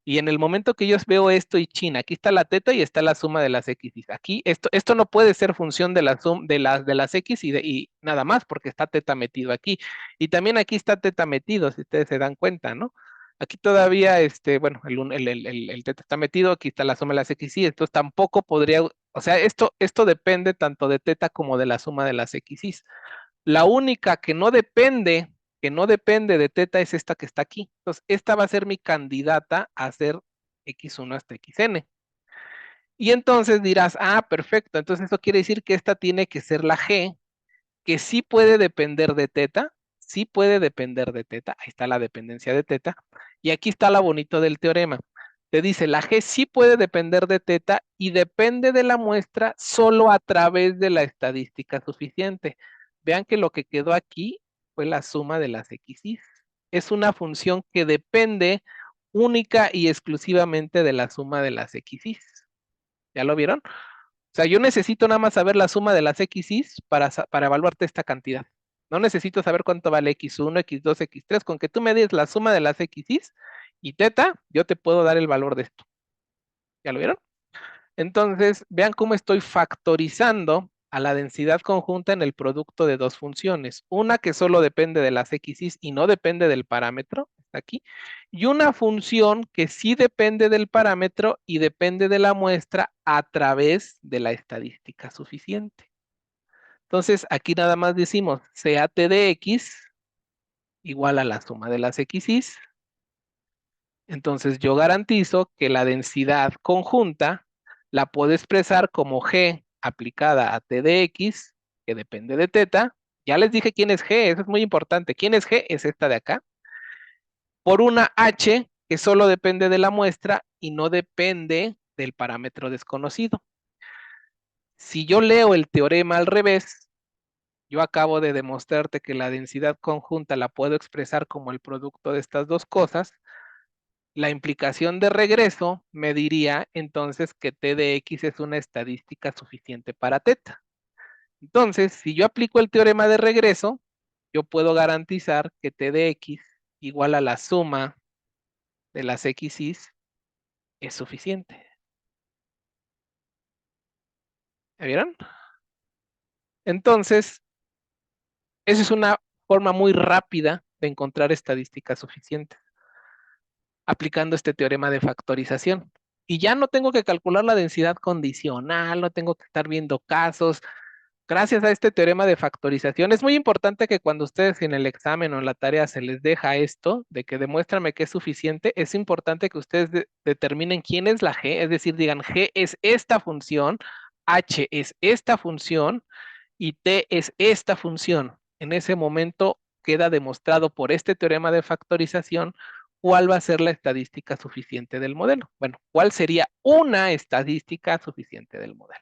S1: Y en el momento que yo veo esto y chin, aquí está la teta y está la suma de las x. Aquí esto no puede ser función de la de las x y nada más porque está teta metido aquí. Y también aquí está teta metido, si ustedes se dan cuenta, ¿no? Aquí todavía, bueno, el teta está metido, aquí está la suma de las x y entonces tampoco podría, o sea, esto depende tanto de teta como de la suma de las x. La única que no depende de teta es esta que está aquí. Entonces, esta va a ser mi candidata a ser x1 hasta xn. Y entonces dirás, ah, perfecto, entonces eso quiere decir que esta tiene que ser la g, que sí puede depender de teta, sí puede depender de teta, ahí está la dependencia de teta, y aquí está lo bonito del teorema. Te dice, la g sí puede depender de teta y depende de la muestra solo a través de la estadística suficiente. Vean que lo que quedó aquí fue la suma de las x. Es una función que depende única y exclusivamente de la suma de las x. ¿Ya lo vieron? O sea, yo necesito nada más saber la suma de las x para evaluarte esta cantidad. No necesito saber cuánto vale x1, x2, x3. Con que tú me des la suma de las x y teta, yo te puedo dar el valor de esto. ¿Ya lo vieron? Entonces, vean cómo estoy factorizando a la densidad conjunta en el producto de dos funciones. Una que solo depende de las x y no depende del parámetro, está aquí, y una función que sí depende del parámetro y depende de la muestra a través de la estadística suficiente. Entonces, aquí nada más decimos CAT de x igual a la suma de las x. Entonces, yo garantizo que la densidad conjunta la puedo expresar como G aplicada a T de X, que depende de teta. Ya les dije quién es G, eso es muy importante. ¿Quién es G? Es esta de acá. Por una H que solo depende de la muestra y no depende del parámetro desconocido. Si yo leo el teorema al revés, yo acabo de demostrarte que la densidad conjunta la puedo expresar como el producto de estas dos cosas. La implicación de regreso me diría entonces que T de X es una estadística suficiente para teta. Entonces, si yo aplico el teorema de regreso, yo puedo garantizar que T de X igual a la suma de las XY es suficiente. ¿Ya vieron? Entonces, esa es una forma muy rápida de encontrar estadísticas suficientes, aplicando este teorema de factorización. Y ya no tengo que calcular la densidad condicional, no tengo que estar viendo casos. Gracias a este teorema de factorización, es muy importante que cuando ustedes en el examen o en la tarea se les deja esto, de que demuéstrame que es suficiente, es importante que ustedes determinen quién es la G, es decir, digan G es esta función, H es esta función y T es esta función. En ese momento queda demostrado por este teorema de factorización cuál va a ser la estadística suficiente del modelo. Bueno, ¿cuál sería una estadística suficiente del modelo?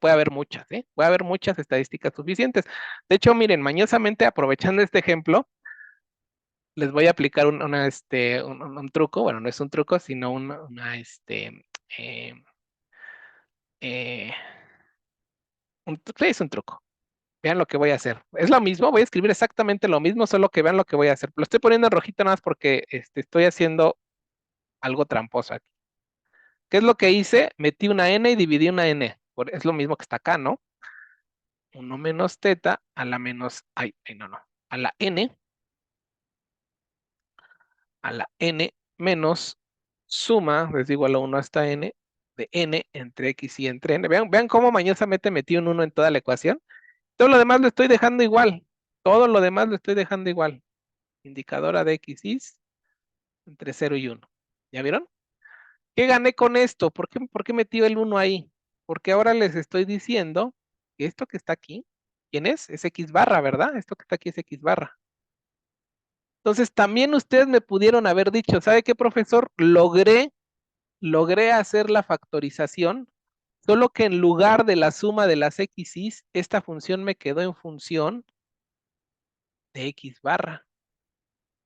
S1: Puede haber muchas, ¿eh? Puede haber muchas estadísticas suficientes. De hecho, miren, mañosamente aprovechando este ejemplo, les voy a aplicar un truco. Bueno, no es un truco, sino eh, eh, sí, es un truco. Vean lo que voy a hacer. Es lo mismo, voy a escribir exactamente lo mismo, solo que vean lo que voy a hacer. Lo estoy poniendo en rojito nada más porque estoy haciendo algo tramposo aquí. ¿Qué es lo que hice? Metí una n y dividí una n. Es lo mismo que está acá, ¿no? 1 menos teta a la menos, no, a la n menos suma, les digo a la 1 hasta n, de n entre x y entre n. Vean cómo mañosamente metí un 1 en toda la ecuación. Todo lo demás lo estoy dejando igual. Todo lo demás lo estoy dejando igual. Indicadora de x entre 0 y 1. ¿Ya vieron? ¿Qué gané con esto? ¿Por qué metí el 1 ahí? Porque ahora les estoy diciendo que esto que está aquí, ¿quién es? Es x barra, ¿verdad? Esto que está aquí es x barra. Entonces, también ustedes me pudieron haber dicho, ¿sabe qué, profesor? Logré hacer la factorización, solo que en lugar de la suma de las x, esta función me quedó en función de X barra.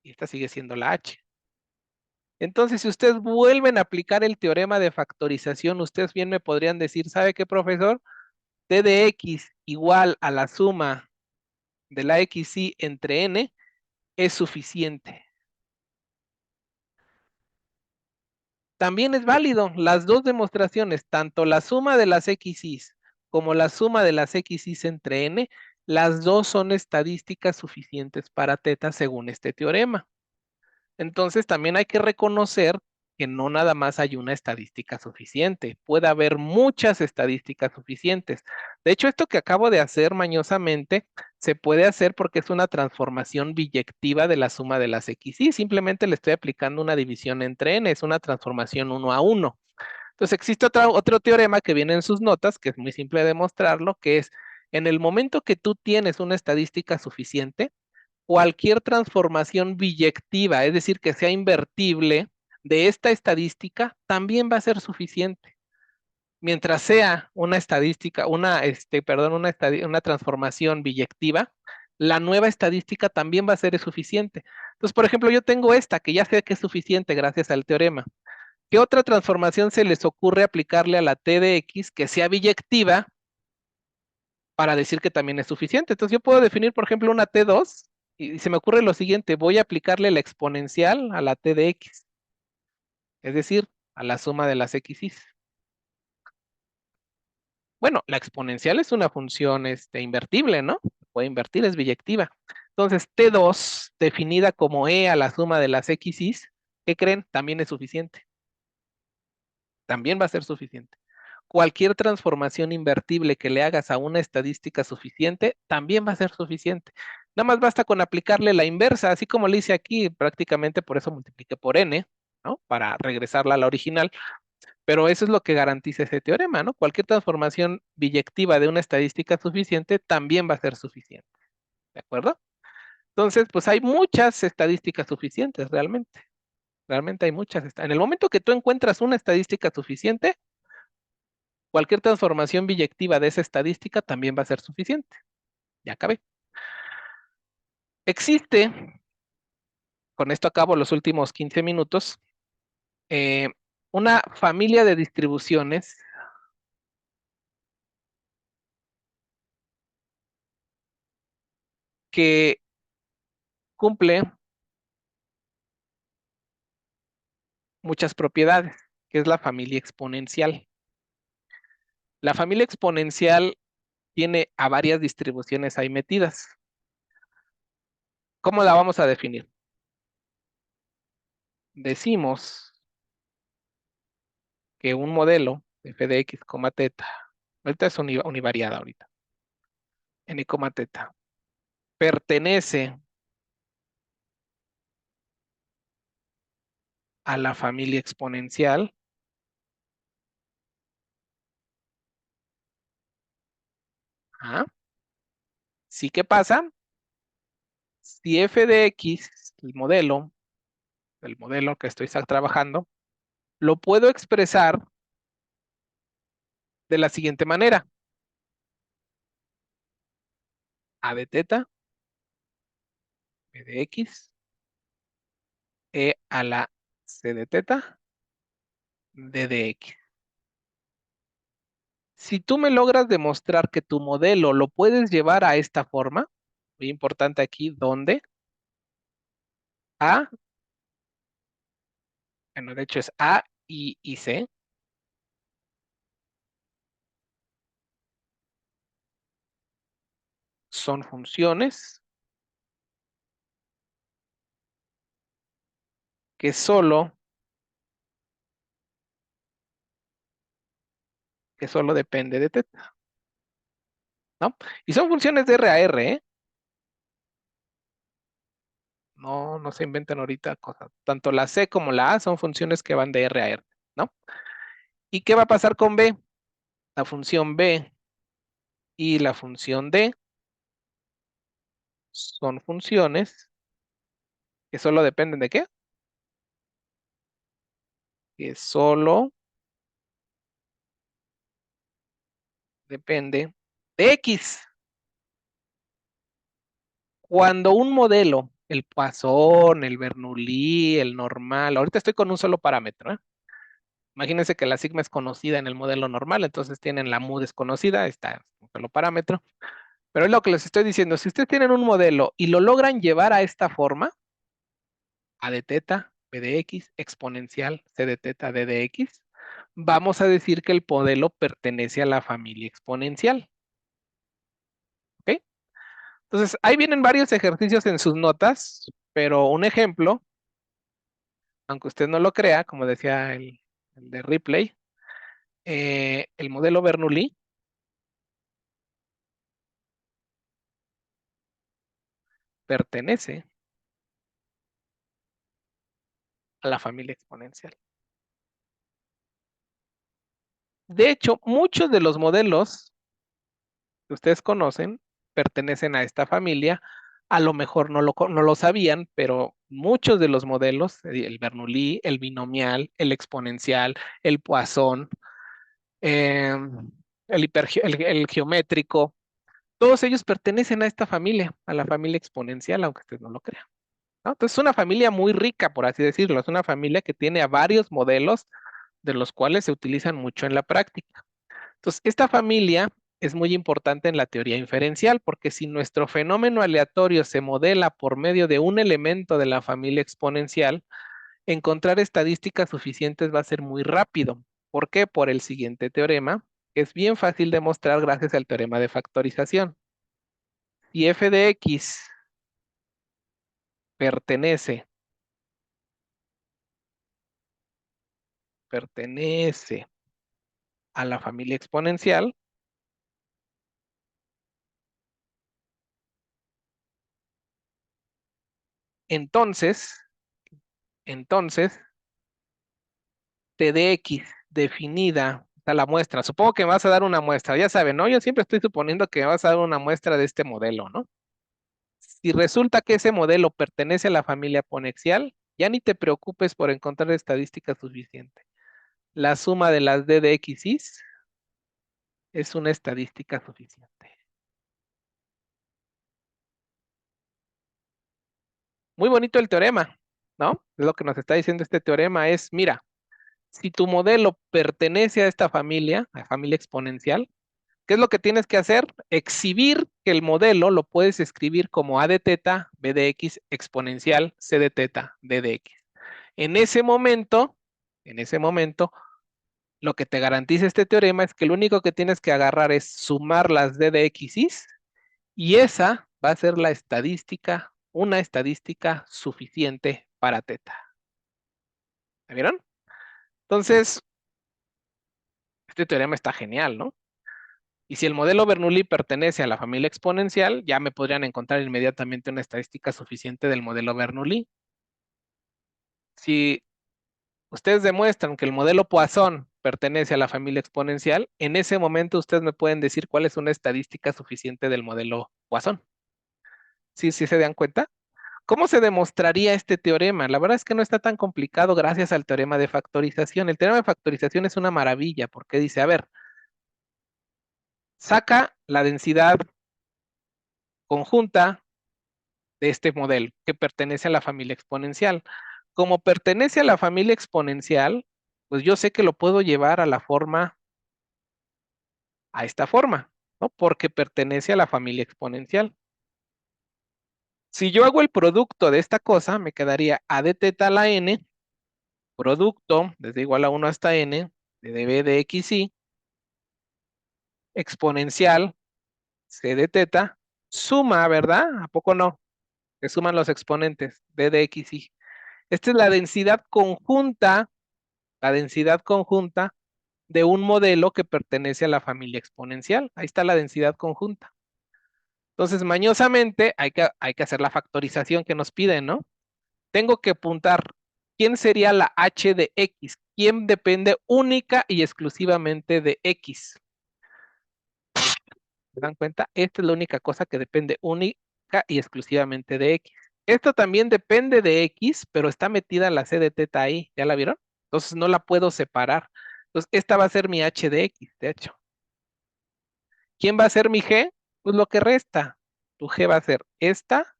S1: Y esta sigue siendo la H. Entonces, si ustedes vuelven a aplicar el teorema de factorización, ustedes bien me podrían decir, ¿sabe qué, profesor? T de X igual a la suma de la XY entre N es suficiente. También es válido las dos demostraciones, tanto la suma de las XYs como la suma de las XYs entre N, las dos son estadísticas suficientes para teta según este teorema. Entonces también hay que reconocer que no nada más hay una estadística suficiente, puede haber muchas estadísticas suficientes. De hecho, esto que acabo de hacer mañosamente se puede hacer porque es una transformación biyectiva de la suma de las x y simplemente le estoy aplicando una división entre n, es una transformación 1 a 1. Entonces existe otro teorema que viene en sus notas, que es muy simple de demostrarlo, que es en el momento que tú tienes una estadística suficiente, cualquier transformación biyectiva, es decir, que sea invertible de esta estadística, también va a ser suficiente. Mientras sea una estadística, una transformación biyectiva, la nueva estadística también va a ser suficiente. Entonces, por ejemplo, yo tengo esta que ya sé que es suficiente gracias al teorema. ¿Qué otra transformación se les ocurre aplicarle a la t de x que sea biyectiva para decir que también es suficiente? Entonces yo puedo definir, por ejemplo, una T2 y se me ocurre lo siguiente, voy a aplicarle la exponencial a la T de X, es decir, a la suma de las XY. Bueno, la exponencial es una función invertible, ¿no? Puede invertir, es biyectiva. Entonces, T2, definida como E a la suma de las XY, ¿qué creen? También es suficiente. También va a ser suficiente. Cualquier transformación invertible que le hagas a una estadística suficiente, también va a ser suficiente. Nada más basta con aplicarle la inversa, así como le hice aquí, prácticamente por eso multipliqué por n, ¿no? Para regresarla a la original, pero eso es lo que garantiza ese teorema, ¿no? Cualquier transformación biyectiva de una estadística suficiente también va a ser suficiente, ¿de acuerdo? Entonces, pues hay muchas estadísticas suficientes realmente. Realmente hay muchas. En el momento que tú encuentras una estadística suficiente, cualquier transformación biyectiva de esa estadística también va a ser suficiente. Ya acabé. Existe, con esto acabo los últimos 15 minutos, eh, una familia de distribuciones que cumple muchas propiedades, que es la familia exponencial. La familia exponencial tiene a varias distribuciones ahí metidas. ¿Cómo la vamos a definir? Decimos que un modelo f de x, teta, ahorita es univariada ahorita, n, teta, pertenece a la familia exponencial. ¿Ah? Sí, ¿qué pasa? Si f de x, el modelo que estoy trabajando, lo puedo expresar de la siguiente manera. A de teta, b de x, e a la c de teta, d de x. Si tú me logras demostrar que tu modelo lo puedes llevar a esta forma, muy importante aquí, ¿dónde? A, bueno, de hecho es A y C, son funciones que solo depende de teta, ¿no? Y son funciones de R a R, ¿eh? No, no se inventan ahorita cosas. Tanto la C como la A son funciones que van de R a R, ¿no? ¿Y qué va a pasar con B? La función B y la función D son funciones que solo dependen de qué? Que solo depende de X. Cuando un modelo, el Poisson, el Bernoulli, el normal, ahorita estoy con un solo parámetro, ¿eh? Imagínense que la sigma es conocida en el modelo normal, entonces tienen la mu desconocida, está un solo parámetro. Pero es lo que les estoy diciendo, si ustedes tienen un modelo y lo logran llevar a esta forma, a de teta, b de x, exponencial, c de teta, d de x, vamos a decir que el modelo pertenece a la familia exponencial. ¿Ok? Entonces, ahí vienen varios ejercicios en sus notas, pero un ejemplo, aunque usted no lo crea, como decía el de Ripley, el modelo Bernoulli pertenece a la familia exponencial. De hecho, muchos de los modelos que ustedes conocen pertenecen a esta familia. A lo mejor no lo sabían, pero muchos de los modelos, el Bernoulli, el binomial, el exponencial, el Poisson, eh, el geométrico, todos ellos pertenecen a esta familia, a la familia exponencial, aunque usted no lo crea, ¿no? Entonces es una familia muy rica, por así decirlo, es una familia que tiene a varios modelos de los cuales se utilizan mucho en la práctica. Entonces, esta familia es muy importante en la teoría inferencial, porque si nuestro fenómeno aleatorio se modela por medio de un elemento de la familia exponencial, encontrar estadísticas suficientes va a ser muy rápido. ¿Por qué? Por el siguiente teorema, que es bien fácil de mostrar gracias al teorema de factorización. Si f de x pertenece a la familia exponencial, entonces, entonces, t de x definida, o sea, la muestra, supongo que me vas a dar una muestra, ya saben, ¿no? Yo siempre estoy suponiendo que me vas a dar una muestra de este modelo, ¿no? Si resulta que ese modelo pertenece a la familia ponexial, ya ni te preocupes por encontrar estadística suficiente. La suma de las d de x's es una estadística suficiente. Muy bonito el teorema, ¿no? Es lo que nos está diciendo este teorema es, mira, si tu modelo pertenece a esta familia, a la familia exponencial, ¿qué es lo que tienes que hacer? Exhibir que el modelo lo puedes escribir como a de teta, b de x exponencial, c de teta, d de x. En ese momento, en ese momento, lo que te garantiza este teorema es que lo único que tienes que agarrar es sumar las d de x y esa va a ser la estadística, una estadística suficiente para teta. ¿Me vieron? Entonces, este teorema está genial, ¿no? Y si el modelo Bernoulli pertenece a la familia exponencial, ya me podrían encontrar inmediatamente una estadística suficiente del modelo Bernoulli. Si ustedes demuestran que el modelo Poisson pertenece a la familia exponencial, en ese momento ustedes me pueden decir cuál es una estadística suficiente del modelo Poisson. ¿Sí, sí se dan cuenta? ¿Cómo se demostraría este teorema? La verdad es que no está tan complicado gracias al teorema de factorización. El teorema de factorización es una maravilla porque dice, a ver, saca la densidad conjunta de este modelo que pertenece a la familia exponencial. Como pertenece a la familia exponencial, pues yo sé que lo puedo llevar a la forma, a esta forma, ¿no? Porque pertenece a la familia exponencial. Si yo hago el producto de esta cosa, me quedaría a de teta a la n, producto desde igual a 1 hasta n, de db de xy, exponencial, c de teta, suma, ¿verdad? ¿A poco no? Que suman los exponentes, d de xy. Esta es la densidad conjunta de un modelo que pertenece a la familia exponencial. Ahí está la densidad conjunta. Entonces, mañosamente, hay que hacer la factorización que nos piden, ¿no? Tengo que apuntar quién sería la h de x, quién depende única y exclusivamente de x. ¿Se dan cuenta? Esta es la única cosa que depende única y exclusivamente de x. Esto también depende de x, pero está metida la c de teta ahí. ¿Ya la vieron? Entonces no la puedo separar. Entonces, esta va a ser mi h de x, de hecho. ¿Quién va a ser mi g? Pues lo que resta. Tu g va a ser esta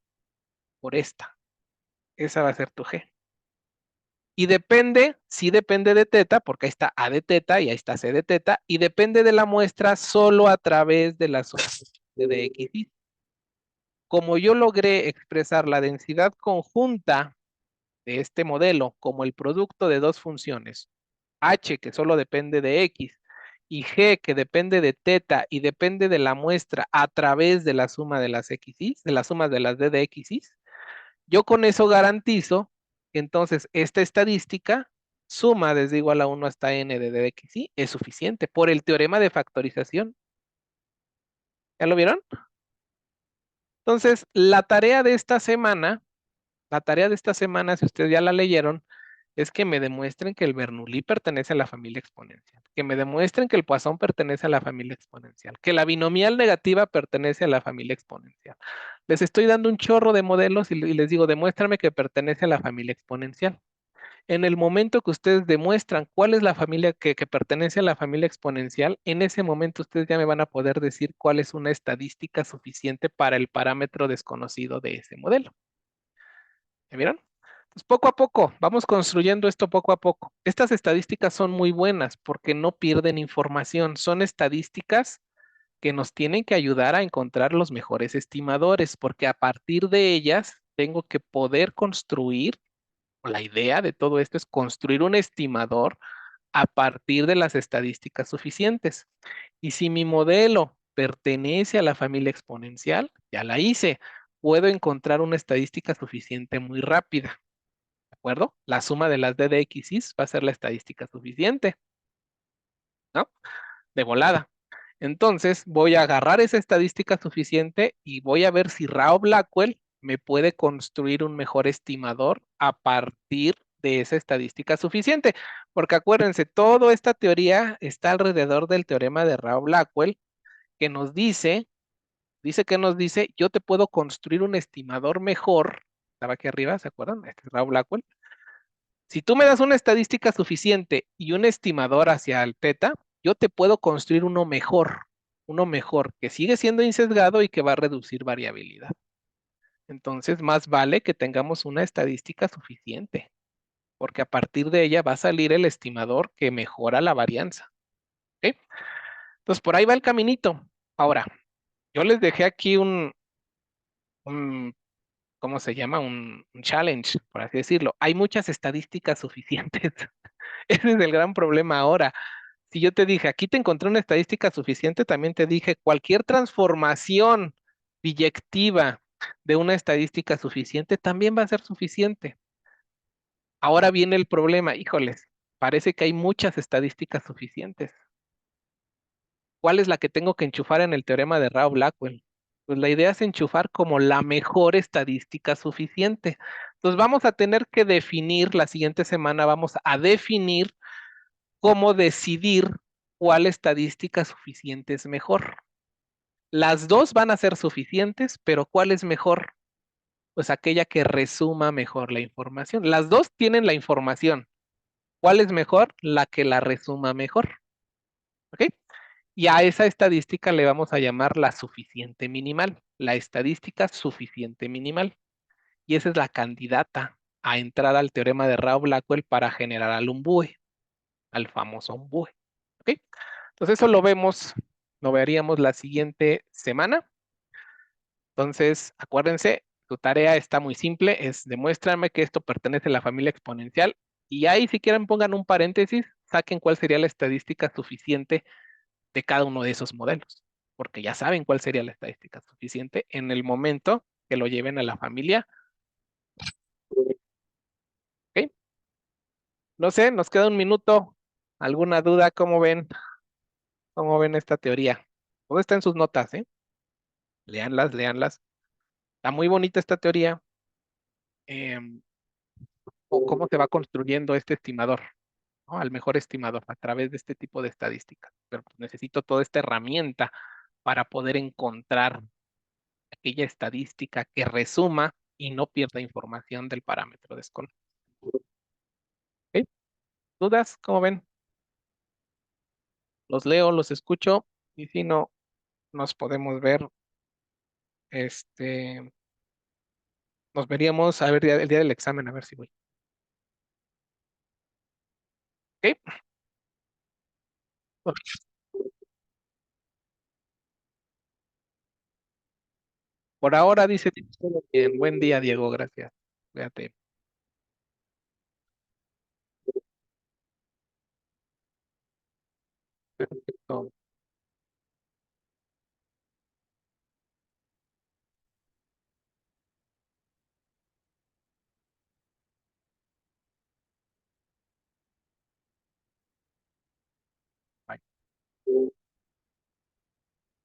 S1: por esta. Esa va a ser tu G. Y depende, sí depende de teta, porque ahí está A de teta y ahí está C de teta, y depende de la muestra solo a través de la suma de x. Como yo logré expresar la densidad conjunta de este modelo como el producto de dos funciones, h que solo depende de x y g que depende de teta y depende de la muestra a través de la suma de las x, de la suma de las d de x, yo con eso garantizo que entonces esta estadística suma desde igual a 1 hasta n de d de x es suficiente por el teorema de factorización. ¿Ya lo vieron? Entonces, la tarea de esta semana, si ustedes ya la leyeron, es que me demuestren que el Bernoulli pertenece a la familia exponencial, que me demuestren que el Poisson pertenece a la familia exponencial, que la binomial negativa pertenece a la familia exponencial. Les estoy dando un chorro de modelos y les digo, demuéstrame que pertenece a la familia exponencial. En el momento que ustedes demuestran cuál es la familia que pertenece a la familia exponencial, en ese momento ustedes ya me van a poder decir cuál es una estadística suficiente para el parámetro desconocido de ese modelo. ¿Ya vieron? Pues poco a poco, vamos construyendo esto poco a poco. Estas estadísticas son muy buenas porque no pierden información. Son estadísticas que nos tienen que ayudar a encontrar los mejores estimadores, porque a partir de ellas tengo que poder construir, o la idea de todo esto es construir un estimador a partir de las estadísticas suficientes. Y si mi modelo pertenece a la familia exponencial, ya la hice, puedo encontrar una estadística suficiente muy rápida. ¿De acuerdo? La suma de las d de x va a ser la estadística suficiente, ¿no? De volada. Entonces voy a agarrar esa estadística suficiente y voy a ver si Rao Blackwell me puede construir un mejor estimador a partir de esa estadística suficiente. Porque acuérdense, toda esta teoría está alrededor del teorema de Rao Blackwell que nos dice que nos dice, yo te puedo construir un estimador mejor. Estaba aquí arriba, ¿se acuerdan? Este es Rao Blackwell. Si tú me das una estadística suficiente y un estimador hacia el teta, yo te puedo construir uno mejor, que sigue siendo insesgado y que va a reducir variabilidad. Entonces, más vale que tengamos una estadística suficiente, porque a partir de ella va a salir el estimador que mejora la varianza. ¿Ok? Entonces, por ahí va el caminito. Ahora, yo les dejé aquí un ¿cómo se llama? Un challenge, por así decirlo. Hay muchas estadísticas suficientes. Ese es el gran problema ahora. Si yo te dije, aquí te encontré una estadística suficiente, también te dije, cualquier transformación biyectiva de una estadística suficiente también va a ser suficiente. Ahora viene el problema, híjoles, parece que hay muchas estadísticas suficientes. ¿Cuál es la que tengo que enchufar en el teorema de Rao Blackwell? Pues la idea es enchufar como la mejor estadística suficiente. Entonces vamos a tener que definir, la siguiente semana vamos a definir cómo decidir cuál estadística suficiente es mejor. Las dos van a ser suficientes, pero ¿cuál es mejor? Pues aquella que resuma mejor la información. Las dos tienen la información. ¿Cuál es mejor? La que la resuma mejor. ¿Ok? Y a esa estadística le vamos a llamar la suficiente minimal, la estadística suficiente minimal. Y esa es la candidata a entrar al teorema de Rao Blackwell para generar al umbúe, al famoso umbúe. ¿Ok? Entonces eso lo veríamos la siguiente semana. Entonces, acuérdense, tu tarea está muy simple, es demuéstrame que esto pertenece a la familia exponencial y ahí si quieren pongan un paréntesis, saquen cuál sería la estadística suficiente de cada uno de esos modelos, porque ya saben cuál sería la estadística suficiente en el momento que lo lleven a la familia. ¿Ok? No sé, nos queda un minuto. ¿Alguna duda? ¿Cómo ven? ¿Cómo ven esta teoría? Todo está en sus notas, ¿eh? Léanlas, léanlas. Está muy bonita esta teoría. Em, o cómo se va construyendo este estimador, ¿no? Al mejor estimador a través de este tipo de estadísticas. Pero pues, necesito toda esta herramienta para poder encontrar aquella estadística que resuma y no pierda información del parámetro desconocido. ¿Ok? ¿Dudas? ¿Cómo ven? Los leo, los escucho y si no, nos podemos ver, este, Nos veríamos a ver el día del examen, a ver si voy. ¿Ok? Por ahora dice todo bien. Buen día, Diego, gracias. Cuídate. Perfecto. Bye.